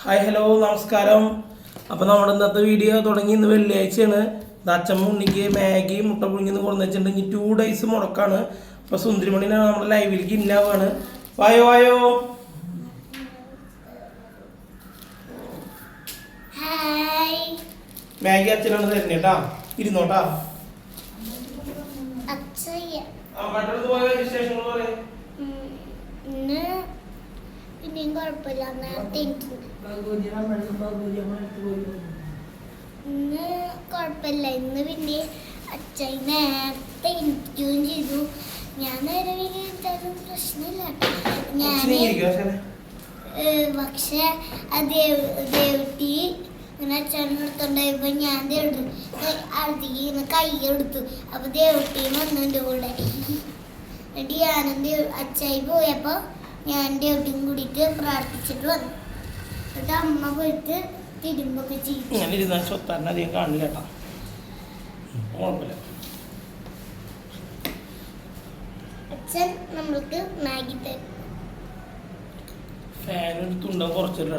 Hi hello നമസ്കാരം. അപ്പോൾ നമ്മുടെ ഇന്നത്തെ വീഡിയോ തുടങ്ങി. ഇന്ന് വെള്ളിയാഴ്ചയാണ്. അച്ഛമ്മ ഉണ്ണിക്ക് മാഗി മുട്ട പുഴുങ്ങിന്ന് കൊണ്ടു വെച്ചിട്ടുണ്ട്. ഇനി 2 days മുടക്കാണ്. അപ്പോൾ സുന്ദരിമണിനാണ് നമ്മുടെ ലൈവിലേക്ക് ഇന്നാവാണ്. വായോ വായോ. മാഗി അച്ഛനാണ് തരുന്നത് കേട്ടാ. ഇരുന്നോട്ടാ. പിന്നെയും കുഴപ്പമില്ല. ഇന്ന് കുഴപ്പമില്ല. ഇന്ന് പിന്നെ അച്ഛൻ നേരത്തെ ഇരിക്കുകയും ചെയ്തു. ഞാൻ നേരെ വീട്ടാലും പ്രശ്നമില്ല. പക്ഷെ ദേവട്ടി ഇങ്ങനെ അച്ഛനെ എടുത്തോണ്ടായപ്പോ ഞാൻ അടുത്തേക്ക് കൈ എടുത്തു. അപ്പൊ ദേവട്ടി വന്നു എൻ്റെ കൂടെ. എന്നിട്ട് ഞാനും അച്ഛായി പോയപ്പോ ഞാൻ ദേവട്ടിയും കൂടിയിട്ട് പ്രാർത്ഥിച്ചിട്ട് വന്നു. എന്നിട്ട് അമ്മ പോയിട്ട് തിരുമ്പൊക്കെ ചെയ്തു. അധികം കാണില്ല കേട്ടോ. കുഴപ്പമില്ല. അച്ഛൻ നമ്മൾക്ക് മാഗി തരും. ഫാൻ എടുത്തുണ്ടാവും കുറച്ചില്ല.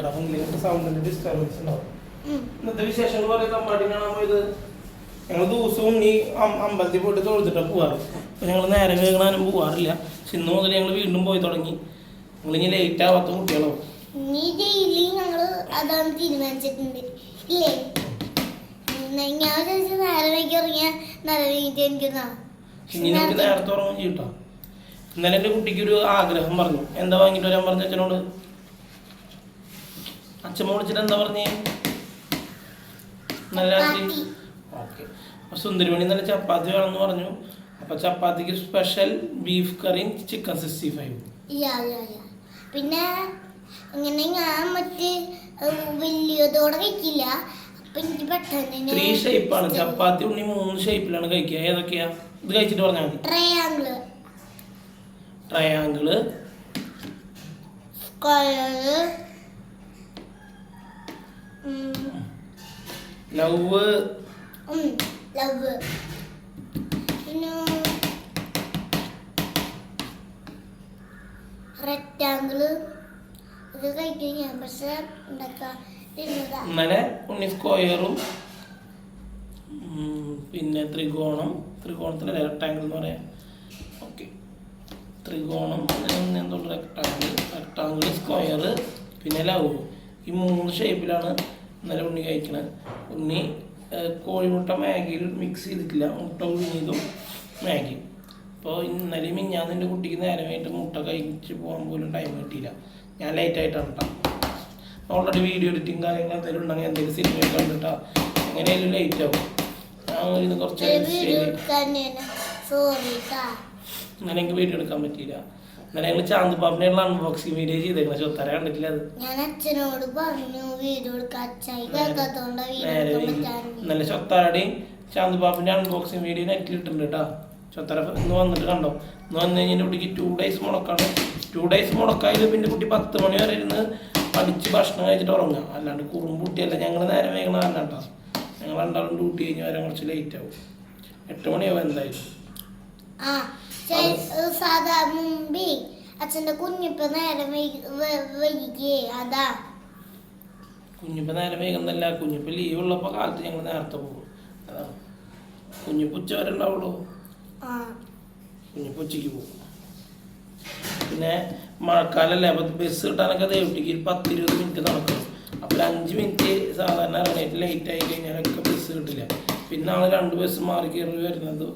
സൗണ്ടിന്റെ ഡിസ്റ്റർബൻസ് ഉണ്ടാവും. ഇന്നത്തെ വിശേഷങ്ങൾ പറയുന്നത് അമ്പാടി കാണാൻ പോയത്. ഞങ്ങൾ ദിവസവും ഈ അമ്പലത്തിൽ പോയിട്ട് തൊഴുതിട്ടാണ് പോവാറ്. അപ്പോൾ ഞങ്ങൾ നേരെ വേഗം പോവാറില്ല. പക്ഷെ ഇന്ന് മുതൽ ഞങ്ങൾ വീണ്ടും പോയി തുടങ്ങി. നിങ്ങളിനി ലേറ്റ് ആവാത്ത കുട്ടികളോ? ഞങ്ങള് അതാണ് തീരുമാനിച്ചിട്ടുണ്ട് ഇല്ലേ? ഞാൻ ചോദിച്ചാൽ നേരെ വൈകി ഇറങ്ങിയ നേരെ വൈകിട്ട് എനിക്കൊന്നാ. ഇനി നമുക്ക് നേരത്തെ ഉറങ്ങും ചെയ്യട്ടോ. ഇന്നലെ എൻ്റെ കുട്ടിക്ക് ഒരു ആഗ്രഹം പറഞ്ഞു. എന്താ വാങ്ങിട്ട് വരാൻ പറഞ്ഞു അച്ഛനോട്? അച്ഛമ്മ വിളിച്ചിട്ട് എന്താ പറഞ്ഞേ? നല്ല രാത്രി. ഓക്കെ. അപ്പോൾ സുന്ദരിമണി നല്ല ചപ്പാത്തി വേണമെന്ന് പറഞ്ഞു. അപ്പോൾ ചപ്പാത്തിക്ക് സ്പെഷ്യൽ ബീഫ് കറിയും ചിക്കൻ 65. പിന്നെ ഇങ്ങനെ ഞാൻ മറ്റേ വലിയതോടെ കഴിക്കില്ല. അപ്പൊ എനിക്ക് പെട്ടെന്ന് 3 ഷേപ്പാണ് ചപ്പാത്തി. ഉണ്ണി 3 ഷേപ്പിലാണ് കഴിക്കുക. ഏതൊക്കെയാ? ഇത് കഴിച്ചിട്ട് പറഞ്ഞാൽ മതി. ട്രയാങ്കിള്, സ്ക്വയർ, ലവ്, പിന്നെ റെക്ടാങ്കിള്. ഇത് കഴിക്കാൻ ഞാൻ പക്ഷെ ഇന്നലെ ഉണ്ണി സ്ക്വയറും പിന്നെ ത്രികോണത്തിന് റെക്ടാങ്കിൾ എന്ന് പറയാം. ഓക്കെ. ത്രികോണം എന്തുകൊണ്ട് റെക്ടാങ്കിൾ സ്ക്വയർ പിന്നെ ലവ്. ഈ 3 ഷേപ്പിലാണ് ഇന്നലെ ഉണ്ണി കഴിക്കുന്നത്. ഉണ്ണി കോഴിമുട്ട മാഗിയിൽ മിക്സ് ചെയ്തിട്ടില്ല. മുട്ട പുഴുങ്ങിയതും മാഗി. അപ്പോൾ ഇന്നലെ മിഞ്ഞാന്ന് എൻ്റെ കുട്ടിക്ക് നേരമായിട്ട് മുട്ട കഴിച്ച് പോകാൻ പോലും ടൈം കിട്ടിയില്ല. ഞാൻ ലേറ്റായിട്ടാണ് കേട്ടോ. ഓൾറെഡി വീഡിയോ എഡിറ്റിങ് കാര്യങ്ങൾ എന്തെങ്കിലും ഉണ്ടെങ്കിൽ എന്തെങ്കിലും സിനിമ കണ്ടിട്ടാ എങ്ങനെയായാലും ലേറ്റ് ആവും. ഇത് കുറച്ച് ഇന്നലെ എനിക്ക് വീഡിയോ എടുക്കാൻ പറ്റിയില്ല. ഇന്നലെ ഞങ്ങൾ ചാന്തുപാപ്പിനുള്ള അൺബോക്സിങ് വീഡിയോ ചെയ്തേക്കണം. ചൊത്തര കണ്ടിട്ടില്ല. അത് ഞാൻ അച്ഛനോട് പറഞ്ഞു വീഡിയോ ഇന്നലെ ചൊത്താരുടെയും ചാന്തുപാപ്പിൻ്റെ അൺബോക്സിങ് വീഡിയോ നെറ്റിലിട്ടുണ്ട് കേട്ടോ. ചൊത്തര ഇന്ന് വന്നിട്ട് കണ്ടോ. ഇന്ന് വന്നു കഴിഞ്ഞാൽ കുട്ടിക്ക് 2 days മുടക്കാണ്. 2 days മുടക്കായാലും പിന്നെ കുട്ടി 10 മണി വരെ ഇരുന്ന് പഠിച്ച് ഭക്ഷണം കഴിച്ചിട്ട് ഉറങ്ങുക. അല്ലാണ്ട് കുറുമ്പൂട്ടിയല്ല. ഞങ്ങൾ നേരെ വേഗം കേട്ടോ. ഞങ്ങൾ രണ്ടാളും ഡ്യൂട്ടി കഴിഞ്ഞ് വരാൻ കുറച്ച് ലേറ്റ് ആവും. 8 മണിയാവും എന്തായാലും. അച്ഛൻ്റെ കുഞ്ഞിപ്പ നേരം വൈകിയേ. അതാ കുഞ്ഞിപ്പ നേരം വൈകുന്നല്ല. കുഞ്ഞിപ്പ ലീവ് ഉള്ളപ്പോൾ കാലത്ത് ഞങ്ങൾ നേരത്തെ പോകും. അതാണ്. കുഞ്ഞിപ്പ ഉച്ച വരെ ഉണ്ടാവുള്ളൂ. കുഞ്ഞിപ്പ ഉച്ചയ്ക്ക് പോകും. പിന്നെ മഴക്കാലല്ലേ. അപ്പോൾ ബസ് കിട്ടാനൊക്കെ ദേവട്ടിക്ക് 10-20 മിനിറ്റ് നടക്കണം. അപ്പോൾ 5 മിനിറ്റ് സാധാരണ ഇറങ്ങിയിട്ട് ലേറ്റ് ആയി കഴിഞ്ഞാലൊക്കെ ബസ് കിട്ടില്ല. പിന്നെ ആൾ 2 ബസ് മാറി കയറി വരുന്നത്.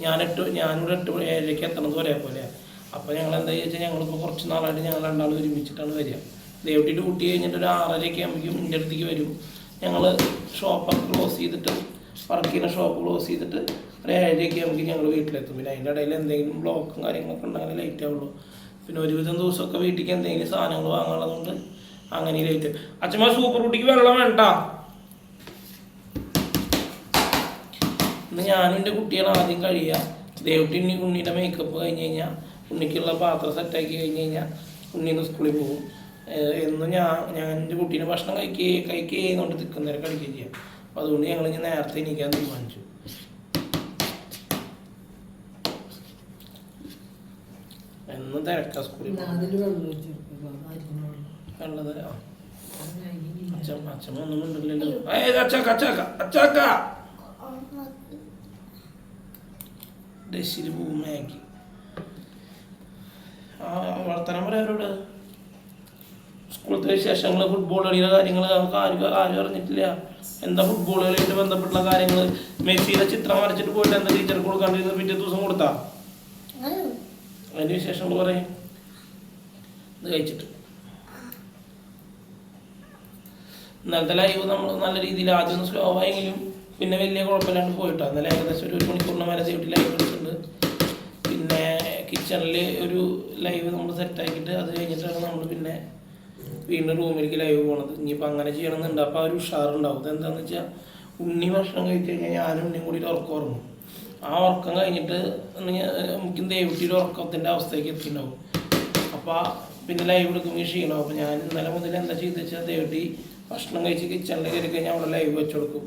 ഞാനിവിടെ 8-7 എത്തണത് ഒരേപോലെ. അപ്പോൾ ഞങ്ങൾ എന്താ ചോദിച്ചാൽ ഞങ്ങളിപ്പോൾ കുറച്ച് നാളായിട്ട് ഞങ്ങൾ രണ്ടാളും ഒരുമിച്ചിട്ടാണ് വരിക. ദേവട്ടി ഡ്യൂട്ടി കഴിഞ്ഞിട്ട് ഒരു 6:30 ആകുമ്പോഴേക്കും എൻ്റെ അടുത്തേക്ക് വരും. ഞങ്ങൾ ഷോപ്പൊക്കെ ക്ലോസ് ചെയ്തിട്ട് വർക്ക് ചെയ്യുന്ന ഷോപ്പ് ക്ലോസ് ചെയ്തിട്ട് ഒരു 7:30 ആകുമ്പോഴേക്കും ഞങ്ങൾ വീട്ടിലെത്തും. പിന്നെ അതിൻ്റെ ഇടയിൽ എന്തെങ്കിലും ബ്ലോക്കും കാര്യങ്ങളൊക്കെ ഉണ്ടെങ്കിൽ ലേറ്റ് ആവുള്ളൂ. പിന്നെ ഒരുവിധം ദിവസമൊക്കെ വീട്ടിലേക്ക് എന്തെങ്കിലും സാധനങ്ങൾ വാങ്ങാനുള്ളതുകൊണ്ട് അങ്ങനെ ലേറ്റ്. അച്ഛമ്മ സൂപ്പർ കുട്ടിക്ക് വെള്ളം വേണ്ട. ഇന്ന് ഞാനും എൻ്റെ കുട്ടിയാണ് ആദ്യം കഴിയുക. ദേവട്ടി ഉണ്ണിയുടെ മേക്കപ്പ് കഴിഞ്ഞ് കഴിഞ്ഞാൽ ഉണ്ണിക്കുള്ള പാത്രം സെറ്റാക്കി കഴിഞ്ഞ് കഴിഞ്ഞാൽ ഉണ്ണിന്ന് സ്കൂളിൽ പോകും. എന്നും ഞാൻ എൻ്റെ കുട്ടീനെ ഭക്ഷണം കഴിക്കുകയെന്നുകൊണ്ട് നിൽക്കുന്നവരെ കളിക്കുകയും ചെയ്യാം. അപ്പോൾ അതുകൊണ്ട് ഞങ്ങൾ ഇനി നേരത്തെ എണീക്കാൻ തീരുമാനിച്ചു. എന്നും തിരക്കാ സ്കൂളിൽ. വെള്ളം തരാം. അച്ഛമ്മ ഒന്നും ഉണ്ടല്ലോ. അച്ചാക്ക അച്ചാക്ക അച്ചാക്ക ഡെഷിൽ പോവും മാഗി. വർത്തനം പറയാരോട് സ്കൂളത്തെ വിശേഷങ്ങൾ, ഫുട്ബോൾ കളിയുടെ കാര്യങ്ങൾ നമുക്ക് ആരും അറിഞ്ഞിട്ടില്ല. എന്താ ഫുട്ബോൾ കളിയായിട്ട് ബന്ധപ്പെട്ടുള്ള കാര്യങ്ങൾ? മെസ്സിയുടെ ചിത്രം വരച്ചിട്ട് പോയിട്ട് എന്താ ടീച്ചർക്ക് കൊടുക്കാണ്ടിരുന്ന പിറ്റേ ദിവസം കൊടുത്താ? അതിന്റെ വിശേഷങ്ങൾ പറയും. ഇത് കഴിച്ചിട്ട് ഇന്നലത്തെ ലൈവ് നമ്മൾ നല്ല രീതിയിൽ ആദ്യം ഒന്ന് സ്ലോ ആയെങ്കിലും പിന്നെ വലിയ കുഴപ്പമില്ലാണ്ട് പോയിട്ടോ. ഇന്നലെ ഏകദേശം ഒരു മണിക്കൂറിന് മേലെ ചെയ്തിട്ട് ലൈവ് എടുത്തിട്ടുണ്ട്. പിന്നെ കിച്ചണിൽ ഒരു ലൈവ് നമ്മൾ സെറ്റാക്കിയിട്ട് അത് കഴിഞ്ഞിട്ടാണ് നമ്മൾ പിന്നെ വീണ്ടും റൂമിലേക്ക് ലൈവ് പോകണത്. ഇനിയിപ്പോൾ അങ്ങനെ ചെയ്യണമെന്നുണ്ട്. അപ്പോൾ ആ ഒരു ഉഷാറുണ്ടാവും. ഇതെന്താണെന്ന് വെച്ചാൽ ഉണ്ണി ഭക്ഷണം കഴിച്ച് കഴിഞ്ഞാൽ ഞാനും ഉണ്ണിയും കൂടി ഉറക്കം ഉറങ്ങും. ആ ഉറക്കം കഴിഞ്ഞിട്ട് നമുക്കും ദേവിട്ടിയുടെ ഉറക്കത്തിൻ്റെ അവസ്ഥയ്ക്ക് എത്തിയിട്ടുണ്ടാവും. അപ്പോൾ പിന്നെ ലൈവ് എടുക്കുമ്പോൾ ക്ഷീണമാവും. അപ്പോൾ ഞാൻ ഇന്നലെ മുതൽ എന്താ ചെയ്തെന്ന് വെച്ചാൽ ദേവിട്ടി ഭക്ഷണം കഴിച്ച് കിച്ചണിൽ കയറി കഴിഞ്ഞാൽ അവിടെ ലൈവ് വെച്ച് കൊടുക്കും.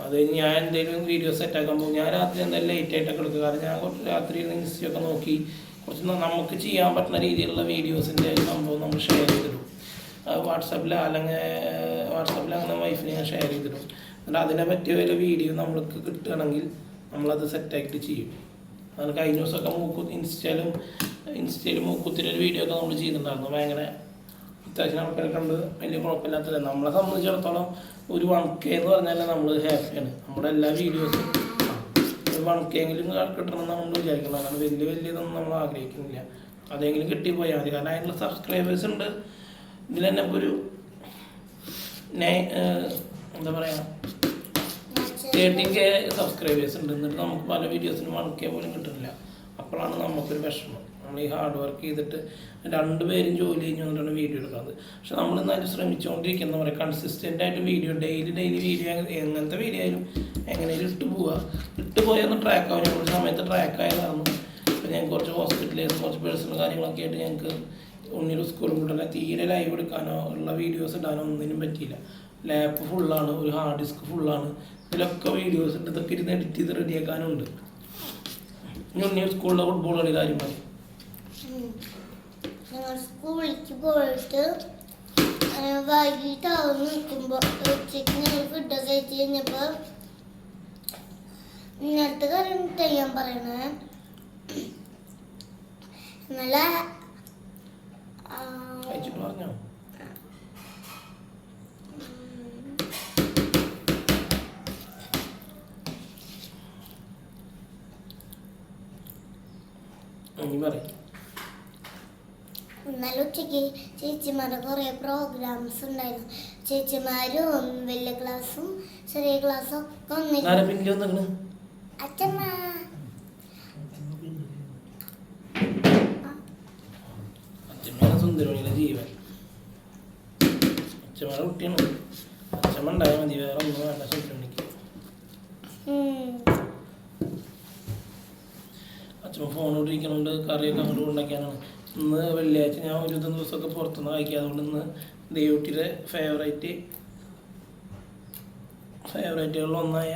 അത് കഴിഞ്ഞ് ഞാൻ എന്തെങ്കിലും വീഡിയോ സെറ്റാക്കാൻ പോകും. ഞാൻ രാത്രി എന്തായാലും ലേറ്റ് ആയിട്ടൊക്കെ എടുക്കും. കാരണം ഞാൻ കുറച്ച് രാത്രി ഇൻസ്റ്റയൊക്കെ നോക്കി കുറച്ച് നമുക്ക് ചെയ്യാൻ പറ്റുന്ന രീതിയിലുള്ള വീഡിയോസിൻ്റെ സംഭവം നമ്മൾ ഷെയർ ചെയ്തിടും. വാട്സാപ്പിൽ അല്ലെങ്കിൽ അങ്ങനെ വൈഫിനെ ഞാൻ ഷെയർ ചെയ്തിടും. എന്നിട്ട് അതിനെ പറ്റിയ ഒരു വീഡിയോ നമ്മൾക്ക് കിട്ടുകയാണെങ്കിൽ നമ്മളത് സെറ്റാക്കിയിട്ട് ചെയ്യും. അത് കഴിഞ്ഞ ദിവസമൊക്കെ ഇൻസ്റ്റയിൽ മൂക്കുത്തിരി ഒരു വീഡിയോ ഒക്കെ നമ്മൾ ചെയ്തിട്ടുണ്ടായിരുന്നു. ഭയങ്കര അത്യാവശ്യം ആൾക്കാരെ കണ്ട് വലിയ കുഴപ്പമില്ലാത്തത്. നമ്മളെ സംബന്ധിച്ചിടത്തോളം ഒരു 1K എന്ന് പറഞ്ഞാൽ നമ്മൾ ഹാപ്പിയാണ്. നമ്മുടെ എല്ലാ വീഡിയോസും ഒരു 1K എങ്കിലും കിട്ടണമെന്ന് നമ്മൾ വിചാരിക്കണം. അങ്ങനെ വലിയതൊന്നും നമ്മൾ ആഗ്രഹിക്കുന്നില്ല. അതെങ്കിലും കിട്ടിപ്പോയാൽ മതി. കാരണം അതിനുള്ള സബ്സ്ക്രൈബേഴ്സ് ഉണ്ട്. ഇതിൽ തന്നെ ഇപ്പോൾ ഒരു എന്താ പറയുക 13K സബ്സ്ക്രൈബേഴ്സ് ഉണ്ട്. എന്നിട്ട് നമുക്ക് പല വീഡിയോസിനും 1K പോലും കിട്ടുന്നില്ല. അപ്പോഴാണ് നമുക്കൊരു വിഷമം. നമ്മൾ ഈ ഹാർഡ് വർക്ക് ചെയ്തിട്ട് 2 പേരും ജോലി കഴിഞ്ഞ് വന്നിട്ടാണ് വീഡിയോ എടുക്കുന്നത്. പക്ഷെ നമ്മൾ എന്നാലും ശ്രമിച്ചുകൊണ്ടിരിക്കുന്ന പറയുക കൺസിസ്റ്റൻ്റ് ആയിട്ട് വീഡിയോ ഡെയിലി വീഡിയോ എങ്ങനത്തെ വീഡിയോ ആയാലും എങ്ങനെയും ഇട്ട് പോയൊന്ന് ട്രാക്ക് ആവും. ഞങ്ങളുടെ സമയത്ത് ട്രാക്ക് ആയതാണ്. ഇപ്പം ഞാൻ കുറച്ച് ഹോസ്പിറ്റലിൽ കുറച്ച് പേഴ്സണൽ കാര്യങ്ങളൊക്കെ ആയിട്ട് ഞങ്ങൾക്ക് ഉണ്ണിയുടെ സ്കൂളും കൂടെ തീരെ ലൈവ് എടുക്കാനോ ഉള്ള വീഡിയോസ് ഇടാനോ ഒന്നിനും പറ്റിയില്ല. ലാപ്പ് ഫുള്ളാണ്, ഒരു ഹാർഡ് ഡിസ്ക് ഫുള്ളാണ്. ഇതിലൊക്കെ വീഡിയോസ് ഉണ്ട്. ഇതൊക്കെ ഇരുന്ന് എഡിറ്റ് ചെയ്ത് റെഡിയാക്കാനും ഉണ്ട്. ഇനി ഉണ്ണിയുടെ സ്കൂളിലെ ഫുട്ബോൾ കളി കാര്യം മതി. ഞങ്ങൾ സ്കൂളിലേക്ക് പോയിട്ട് വൈകിട്ടാവുന്ന നിൽക്കുമ്പോൾ ഉച്ചയ്ക്ക് ഞങ്ങൾ ഫുഡൊക്കെ കഴിച്ച് കഴിഞ്ഞപ്പോൾ ഇന്നത്തെ കാര്യം ചെയ്യാൻ പറയണേ. ഇന്നലെ പറഞ്ഞോ പറയും. ഇന്നലെ ഉച്ചയ്ക്ക് ചേച്ചിമാരുടെ കുറേ പ്രോഗ്രാംസ് ഉണ്ടായിരുന്നു. ചേച്ചിമാരും വലിയ ക്ലാസ്സും ചെറിയ ക്ലാസ്സും ഒക്കെ ഒന്നിരുന്നു. അച്ഛമ്മ അച്ഛമ്മയാണ് സുന്ദരമണിയുടെ ജീവൻ. അച്ഛമ്മയുടെ കുട്ടിയാണ്. അച്ഛമ്മ ഉണ്ടായാൽ മതി, വേറെ ഒന്നും വേണ്ട സുന്ദരമണിക്ക്. അച്ഛമ്മ ഫോണോട്ടിരിക്കണോണ്ട് കറിയൊക്കെ അങ്ങോട്ട് ഉണ്ടാക്കിയാനാണ്. ഇന്ന് വെള്ളിയാഴ്ച ഞാൻ ഒരു ദിവസമൊക്കെ പുറത്തുനിന്ന് കഴിക്കുക. അതുകൊണ്ട് ഇന്ന് ദേവുട്ടിയുടെ ഫേവറേറ്റുകളിൽ ഒന്നായ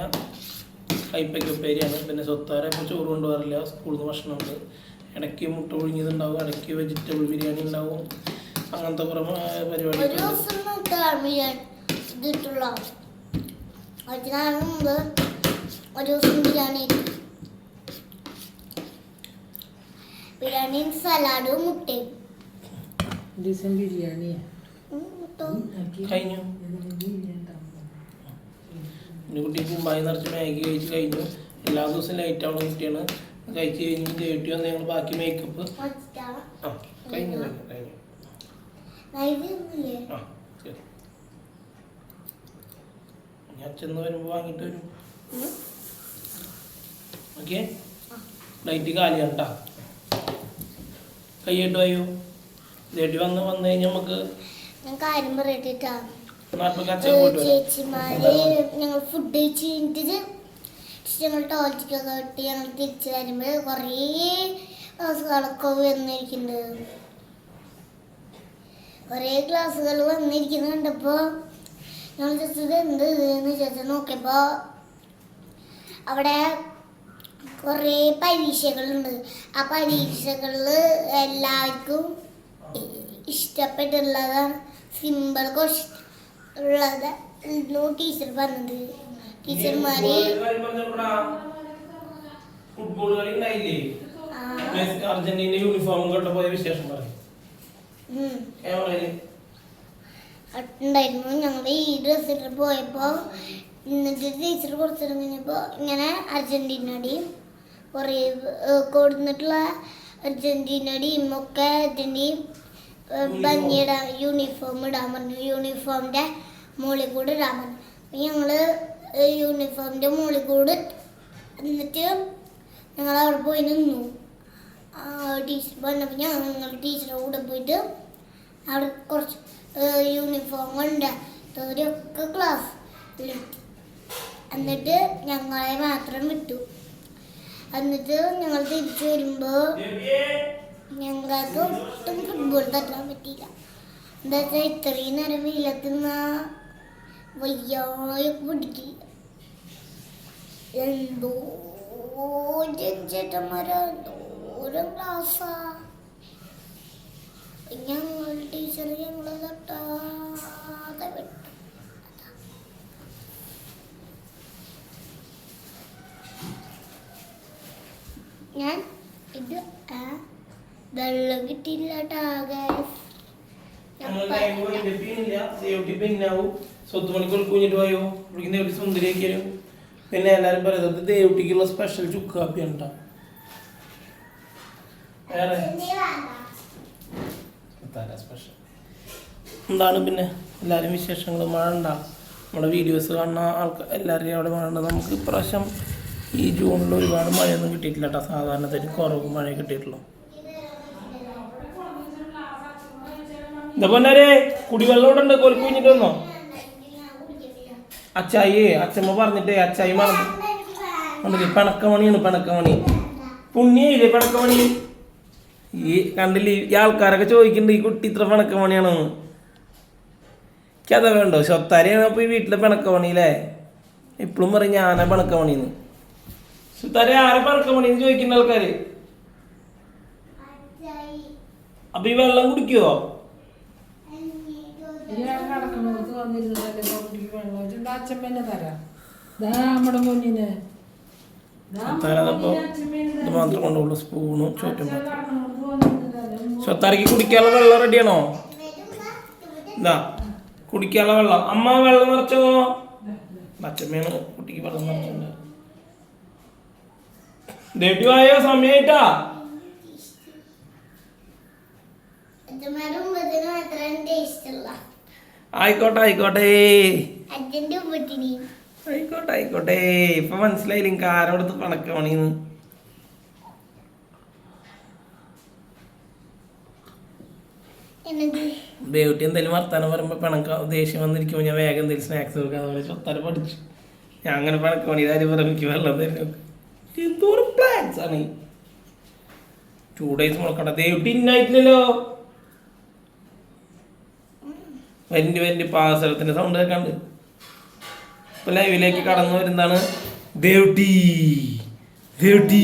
കൈപ്പയ്ക്ക ഉപ്പേരിയാണ്. പിന്നെ സ്വത്താര ഇപ്പോൾ ചോറ് കൊണ്ടുപോകാറില്ല, സ്കൂളിൽ നിന്ന് ഭക്ഷണമുണ്ട്. ഇടയ്ക്ക് മുട്ട ഒഴുങ്ങിയതുണ്ടാവും, ഇടയ്ക്ക് വെജിറ്റബിൾ ബിരിയാണി ഉണ്ടാവും. അങ്ങനത്തെ കുറേ പരിപാടി. ബിരിയാണിയും സലാഡും മുട്ടയും കഴിഞ്ഞു. എൻ്റെ കുട്ടി കുമ്പായി നിറച്ച് മാഗി കഴിച്ച് കഴിഞ്ഞു. എല്ലാ ദിവസവും ലൈറ്റ് ആവുന്ന കുട്ടിയാണ്. കഴിച്ച് കഴിഞ്ഞ് ഡേറ്റ് വന്ന് ഞങ്ങൾ ബാക്കി മേക്കപ്പ് കഴിഞ്ഞു. ഞാൻ ചെന്ന് വരുമ്പോൾ വാങ്ങിയിട്ട് വരും. ഓക്കെ, ലൈറ്റ് കാലിയാണ് കേട്ടോ. കൈയിട്ട് പോയോ ദേട്ടി വന്ന് കഴിഞ്ഞാൽ നമുക്ക് കാര്യം പറയട്ടാ. ചേച്ചിമാര് ഞങ്ങൾ ഫുഡ് കഴിച്ച് കഴിഞ്ഞിട്ട് ഞങ്ങൾ ടോയ്ലറ്റിക്കൊക്കെ ഇട്ട് ഞങ്ങൾ തിരിച്ചു വരുമ്പോൾ കുറേ ക്ലാസ്സുകളൊക്കെ വന്നിരിക്കുന്നുണ്ട്. കുറേ ക്ലാസ്സുകൾ വന്നിരിക്കുന്നത് കണ്ടപ്പോൾ ഞങ്ങൾ ചോദിച്ചത് എന്ത് എന്ന് ചോദിച്ചാൽ നോക്കിയപ്പോൾ അവിടെ കുറേ പരീക്ഷകളുണ്ട്. ആ പരീക്ഷകളിൽ എല്ലാവർക്കും ഇഷ്ടപ്പെട്ടുള്ളതാണ് സിമ്പിൾ ക്വസ്റ്റ്യൻ ഉള്ളത് ടീച്ചർ പറഞ്ഞത്. ടീച്ചർമാര് ഫുട്ബോൾ കളി ഉണ്ടായില്ലേ? അർജന്റീന യൂണിഫോം കണ്ടപ്പോയ വിശേഷം പറയും. ഉണ്ടായിരുന്നു. ഞങ്ങൾ ഈ ഡ്രസ് ഇട്ട് പോയപ്പോ എന്നിട്ട് ടീച്ചർ കുറച്ചു കഴിഞ്ഞപ്പോ ഇങ്ങനെ അർജന്റീനയുടെയും കുറേ കൊടുത്തിട്ടുള്ള അർജന്റീനയുടെയും ഒക്കെ അർജന്റീനയും ഭംഗിയിടാൻ യൂണിഫോം ഇടാൻ പറഞ്ഞു. യൂണിഫോമിന്റെ മുകളിൽ കൂടെ ഇടാൻ പറഞ്ഞു. അപ്പം ഞങ്ങള് യൂണിഫോമിന്റെ മുകളിൽ കൂടെ എന്നിട്ട് ഞങ്ങൾ അവിടെ പോയി നിന്നു. ടീച്ചർ പറഞ്ഞപ്പോൾ ഞങ്ങൾ ടീച്ചറുടെ കൂടെ പോയിട്ട് അവിടെ കുറച്ച് യൂണിഫോം കൊണ്ടൊക്കെ ക്ലാസ് എന്നിട്ട് ഞങ്ങളെ മാത്രം വിട്ടു. എന്നിട്ട് ഞങ്ങൾ തിരിച്ചു വരുമ്പോൾ ഞങ്ങൾക്ക് ഒട്ടും ഫുട്ബോൾ തട്ടാൻ പറ്റിയില്ല. എന്താ വെച്ചാൽ ഇത്രയും നേരം വെയിലത്തുന്ന വയ്യായൊക്കെ പിടിക്കില്ല. എന്തോ ചേട്ടന്മാരാ എന്തോരം ക്ലാസ്സാ. ഞങ്ങൾ ടീച്ചർ ഞങ്ങളെ തട്ടാതെ വിട്ടു. ഞാൻ ഇത് വെള്ളം കിട്ടിയില്ല സുന്ദരിയാക്കിയാലും. പിന്നെ എല്ലാരും പറയുന്നത് ദേവുട്ടിക്കുള്ള സ്പെഷ്യൽ ചുക്ക് കാപ്പിയാണ് കേട്ടോ. സ്പെഷ്യൽ എന്താണ് പിന്നെ എല്ലാവരും വിശേഷങ്ങൾ? മഴ ഉണ്ടാ? നമ്മുടെ വീഡിയോസ് കാണുന്ന ആൾക്കാർ എല്ലാവരെയും അവിടെ മഴ ഉണ്ട്. നമുക്ക് ഇപ്രാവശ്യം ഈ ജൂണിൽ ഒരുപാട് മഴയൊന്നും കിട്ടിയിട്ടില്ല കേട്ടോ. സാധാരണത്തിന് കുറവ് മഴ കിട്ടിയിട്ടുള്ളൂ. എന്താ പൊന്നാരെ കുടിവെള്ളം ഇവിടെ ഉണ്ട്. കൊലക്ക് കുഞ്ഞിട്ട് വന്നോ? അച്ചായി അച്ഛമ്മ പറഞ്ഞിട്ടേ അച്ചായി മറന്നു. പിണക്കമണിയാണ് പിണക്കമണി. പുണ്യയില്ലേ പിണക്കമണി? ഈ കണ്ടില്ലേ ഈ ആൾക്കാരൊക്കെ ചോദിക്കുന്നുണ്ട് ഈ കുട്ടി ഇത്ര പിണക്കമണിയാണെന്ന്. എനിക്കതാ വേണ്ടോ? സ്വത്താരിയാണ് അപ്പോൾ ഈ വീട്ടിലെ പിണക്കമണിയില്ലേ? ഇപ്പോഴും പറയും ഞാനാ പിണക്കമണിന്ന്. സ്വത്താരി ആരെ പിണക്കമണിന്ന് ചോദിക്കുന്ന ആൾക്കാര്. അപ്പൊ ഈ വെള്ളം കുടിക്കുവോ? ഇത് മാത്രം കൊണ്ടുള്ളൂ. സ്പൂണും ചുറ്റും. സ്വത്താരിക്ക് കുടിക്കാനുള്ള വെള്ളം റെഡിയാണോ? ഇതാ കുടിക്കാനുള്ള വെള്ളം. അമ്മ വെള്ളം നിറച്ചോ? അച്ഛമ്മയാണ് കുട്ടിക്ക് വെള്ളം നിറച്ചിട്ടുണ്ട്. ദേവ്യോ സമയായിട്ടാ. ആയിക്കോട്ടെ ആയിക്കോട്ടെ ആയിക്കോട്ടെ ആയിക്കോട്ടെ. ഇപ്പൊ മനസ്സിലായില്ല എനിക്ക് ആരോടത്ത് പണക്കമണിന്ന്. ദേവുട്ടി എന്തെങ്കിലും വർത്താനം പറയുമ്പോ പിണക്ക ദേഷ്യം വന്നിരിക്കുമ്പോ ഞാൻ വേഗം എന്തെങ്കിലും സ്നാക്സ് കൊടുക്കാൻ അതുപോലെ ചൊത്താരെ പഠിച്ചു. ഞാൻ അങ്ങനെ പണക്കമണി കാര്യം പറയാൻ എനിക്ക് വെള്ളം തരും. എന്തോരം പ്ലാൻസ് ആണ്. 2 days മുളക്കണ്ട. ദേവുട്ടി ഇന്നായിട്ടില്ലല്ലോ. വലിയ പാസരത്തിന്റെ സൗണ്ട് കേൾക്കാണ്ട്. ഇപ്പൊ ലൈവിലേക്ക് കടന്നു വരുന്നതാണ് ദേവുട്ടി. ദേവുട്ടി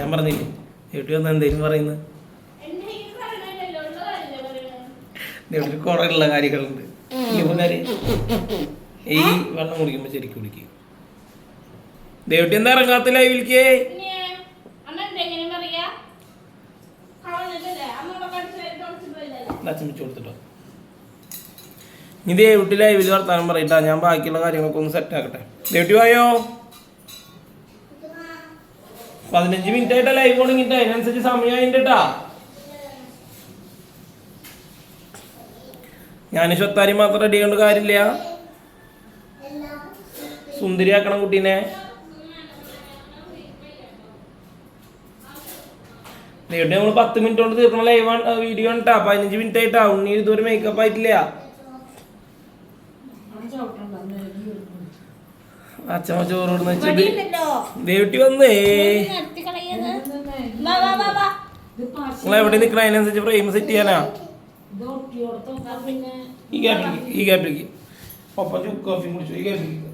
ഞാൻ പറഞ്ഞില്ലേ ദേവുട്ടി വന്ന എന്തേലും പറയുന്നത്. ദേവുട്ടി കുറെ ഉള്ള കാര്യങ്ങളുണ്ട്. ഈ വെള്ളം കുടിക്കുമ്പോ ശരിക്കും കുടിക്കുക. ദേവുട്ടി എന്താ ഇറങ്ങാത്ത ലൈവിലേക്ക്? അച്ചമിച്ച് കൊടുത്തിട്ടോ. ഇനി ദേവുട്ടി ലൈവിൽ വർത്താനം പറയട്ടാ. ഞാൻ ബാക്കിയുള്ള കാര്യങ്ങളൊക്കെ ഒന്ന് സെറ്റ് ആക്കട്ടെ. ദേവുട്ടി വായോ. 15 minute ആയിട്ടാ ലൈവ് തുടങ്ങിട്ട്. അതിനനുസരിച്ച് സമയമായിട്ടാ. ഞാൻ സ്വത്താരി മാത്രം റെഡി ആക്കേണ്ട കാര്യമില്ല. സുന്ദരിയാക്കണം കുട്ടീനെ. ദേവുട്ടി നമ്മൾ 10 minute കൊണ്ട് തീർക്കണ ലൈവ് വീഡിയോ ഉണ്ടാ. 15 minute ആയിട്ടാ. ഉണ്ണി ഇതുവരെ മേക്കപ്പ് ആയിട്ടില്ല. അച്ഛമ്മ ചോറ് കൊടുന്ന് വെച്ചിട്ട് ദേവുട്ടി വന്നേ. നിങ്ങൾ എവിടെ നിൽക്കണ അതിനനുസരിച്ച് ഫ്രെയിം സെറ്റ് ചെയ്യാനാ. ഈ ഗ്യാപ്പിലേക്ക് ഒപ്പം ചുക്ക് കോഫി കുടിച്ചു. ഈ ഗ്യാപ്പിലേക്ക്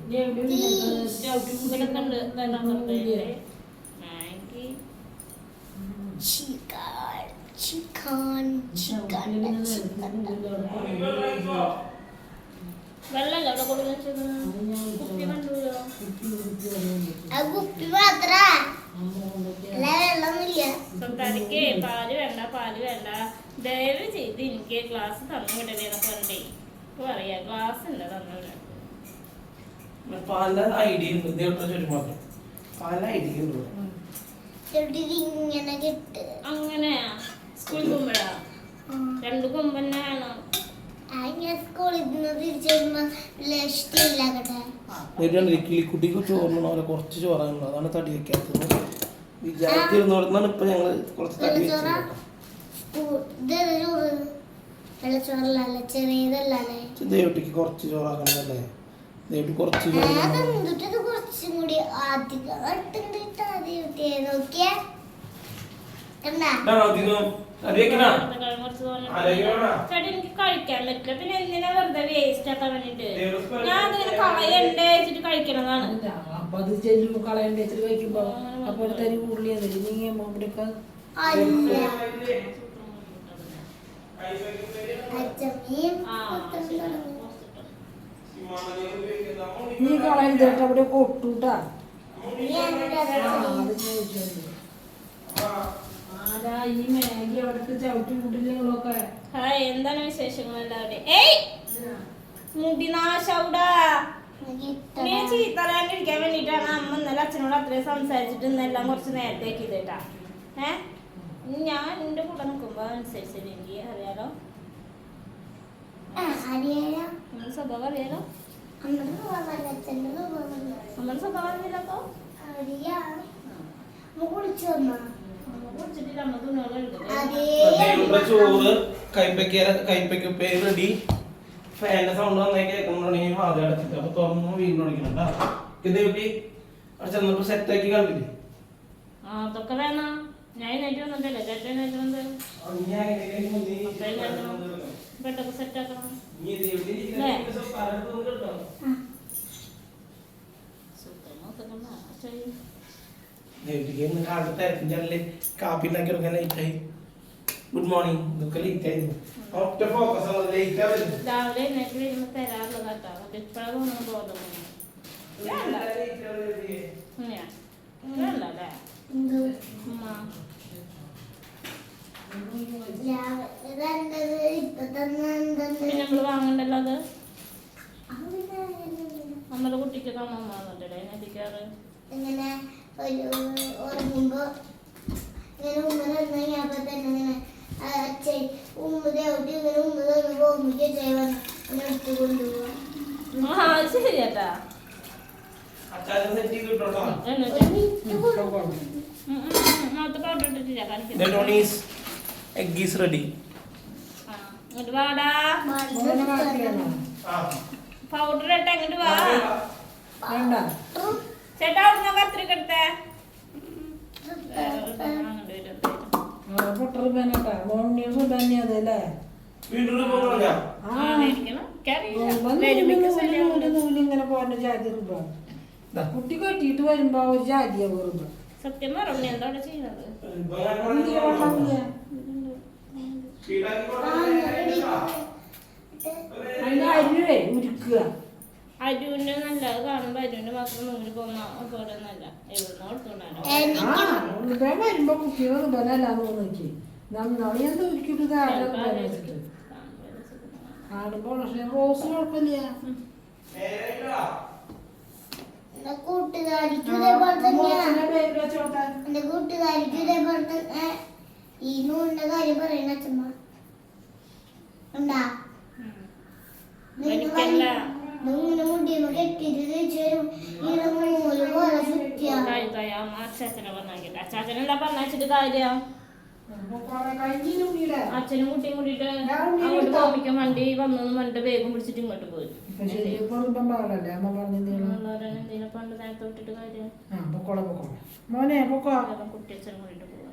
ചിക്കൻ വെള്ളമല്ല അവിടെ കൊടുക്കുന്നത് കുപ്പി കണ്ടുല്ലോ. ആ കുപ്പി മാത്ര അല്ല വെള്ളമൊന്നുമില്ല. സ്വന്തക്ക് പാല് വേണ്ട ദയവ് ചെയ്ത് എനിക്ക് ഗ്ലാസ് തന്നു വിടലേ എന്നൊക്കെ പറഞ്ഞേ പറയാ. ഗ്ലാസ് ഇല്ല തന്നു പല ഐഡിയ ഉണ്ട് ചുരുമാത്രം പല ഐഡിയ ഉണ്ട്. ഇങ്ങനെ കിട്ട് അങ്ങനെയാ സ്കൂളിൽ പോകുമ്പോഴാ 2 കൊമ്പ് തന്നെ വേണം. ഞാൻ സ്കൂളിൽ നിന്ന് തിരിച്ചു വരുമ്പോ ഇഷ്ടമില്ല കേട്ടെ. കിളിക്കുട്ടിക്ക് ചോറിനോലെ കുറച്ച് ചോറുണ്ട്, അതാണ് തടി വെക്കാത്തത്. വിചാരിച്ചിരുന്നോടന്നാണ് ഇപ്പൊ ഞങ്ങള് കുറച്ച് തടി വെച്ചത്. വെള്ളച്ചോറല്ല ചെറിയതല്ലേ. ദേവട്ടിക്ക് കുറച്ച് ചോറാക്കണല്ലേ. ദേവട്ടി കുറച്ച് ചോറ് അതെന്തിട്ടത് കുറച്ചും കൂടി അധികം നോക്കിയേ കണ്ടാ. ചേട്ടാ എനിക്ക് കഴിക്കാൻ പറ്റില്ല. പിന്നെ എന്തിനാ വെറുതെ വേസ്റ്റ് ആക്കാൻ വേണ്ടിട്ട് ഞാൻ അതിങ്ങനെ കളയണ്ടേ വെച്ചിട്ട് കഴിക്കണതാണ്. അപ്പൊ അത് ചെല്ലുമ്പോ കളയണ്ട വെച്ചിട്ട് കഴിക്കുമ്പോ അപ്പൊ തരി കൂടുതൽ നീ ഇവിടെയൊക്കെ നീ കളയണ്ട അവിടെ കൊട്ടൂട്ടാ. അത് ചോദിച്ചോണ്ട് ആരാ ഈ മാഗി അവിടത്തെ ചവിട്ടി കൂട്ടില്ലങ്ങളൊക്കെ. ഹായ്, എന്താണ് വിശേഷങ്ങൾ എല്ലാവരുടെയും? ഏയ് മുടി നാശൗടാ. നീ ചീത്ത പറയാണ്ടിരിക്കാൻ വേണ്ടിട്ടാണ് അമ്മ ഇന്നലെ അച്ഛനോട് അത്രയും സംസാരിച്ചിട്ട് ഇന്നെല്ലാം കുറച്ച് നേരത്തെ ആക്കിയതേട്ടാ. ഞാൻ എന്റെ കൂടെ നിൽക്കുമ്പോ അനുസരിച്ചില്ല. എനിക്ക് അറിയാലോ, നമ്മുടെ സ്വഭാവം അറിയാലോ. നമ്മുടെ സ്വഭാവം അറിയില്ലപ്പോ കുടിച്ചിട്ടില്ല. അമ്മ തുണികൾ എടുക്കും. ചോറ് കൈപ്പയ്ക്കുപ്പേര് റെഡി. ഫാനിന്റെ സൗണ്ട് നന്നായി കേൾക്കുന്നുണ്ടെങ്കിൽ വാതിൽ അടച്ചിട്ട് അപ്പൊ തുറന്നു വീണ്ടും അടിക്കണ ദേവട്ടി ചെന്നപ്പോ സെറ്റാക്കി കണ്ടില്ലേ. അതൊക്കെ വേണം. ഞാൻ നൈറ്റ് വന്നിട്ടല്ലേ ചേട്ടൻ നൈറ്റ് വന്നത്. ബെഡൊക്കെ സെറ്റ് ആക്കണം. കാപ്പി ഉണ്ടാക്കി കൊടുക്കാൻ ലേറ്റായി. Good morning. ഇതൊക്കെ ലേറ്റ് ആയിരുന്നു. ഒറ്റ ഫോക്കസ് രാവിലെ എഴുന്നേറ്റ് വരുമ്പോ തരാറുള്ളതാട്ടോ. ഇപ്പോഴൊന്നും ബോധം അല്ലേ പിന്നെ നമ്മള് വാങ്ങണ്ടല്ലോ അത്. നമ്മുടെ കുട്ടിക്ക് കാണാൻ വന്നിട്ടല്ലേ അതിനകത്തേക്കാറ്. ഇങ്ങനെ ഉറങ്ങുമ്പോ ഇങ്ങനെ ഉമ്മ തന്നെ ഇങ്ങനെ അച്ഛൻ ഉമ്മതോട്ടി ഇങ്ങനെ ഉമ്മ തോന്നുമ്പോ ഉമ്മയ്ക്ക് ചെയ്യണം എടുത്തു കൊണ്ടുപോവാ. ശരിയാട്ടാ. egg is ready. വാടാ പൗഡർ ഇട്ട് അങ്ങോട്ട് വാ. ചേട്ടാ അവിടുന്ന് കത്രിക എടുത്തേ. കുട്ടി കെട്ടിട്ട് വരുമ്പോ ഒരു ജാതിയാ വെറുതെ. സത്യം പറഞ്ഞു എന്താ ചെയ്യുന്നത്. അതിന്റെ അരിവേ ഉരുക്കുക. അരുവിന്റെ നല്ലത് കാണുമ്പോ അരുവിന്റെ മാത്രം നൂല് പോകുന്ന പോലെ നല്ല എവിടുന്നോ എടുത്തോണ്ടാണ്. വരുമ്പോ കുട്ടികൾ ബലല്ലാന്ന് തോന്നിക്ക് നന്നായി എന്താ ഉരുക്കിട്ട് കാണുമ്പോ. പക്ഷെ റോസ് കുഴപ്പമില്ല. കൂട്ടുകാരിക്കും ഇതേപോലെ തന്നെയാണ്. എന്റെ കൂട്ടുകാരിക്കും ഇതേപോലെ തന്നെ ഈ നൂലിന്റെ കാര്യം പറയുന്ന അച്ഛമ്മ ഉണ്ടാ. ഇങ്ങനെ മുടിയുമ്പോ കെട്ടിട്ട് തിരിച്ചു വരും. ഇങ്ങനെ നൂല് പോലെ ചുറ്റിയാ. അച്ചാച്ചനെ പറഞ്ഞാക്കിട്ട് അച്ചാച്ചനെന്താ പറഞ്ഞിട്ട് കാര്യം. അച്ഛനും കുട്ടിയും കൂടിയിട്ട് അങ്ങോട്ട് പോകാൻ വണ്ടി വന്നു പറഞ്ഞിട്ട് വേഗം പിടിച്ചിട്ട് ഇങ്ങോട്ട് പോയി. പണ്ട് നേരത്തെ വിട്ടിട്ട് കാര്യം. കുട്ടി അച്ഛനും കൂടിയിട്ട് പോവാ.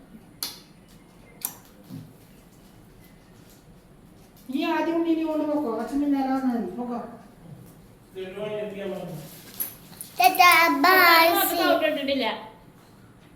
ഈ ആദ്യം ഉണ്ണി കൊണ്ട് പോക്കോ. അച്ഛൻ പിന്നെ പോക്കോ. ബൈ. ഇട്ടിട്ടില്ല.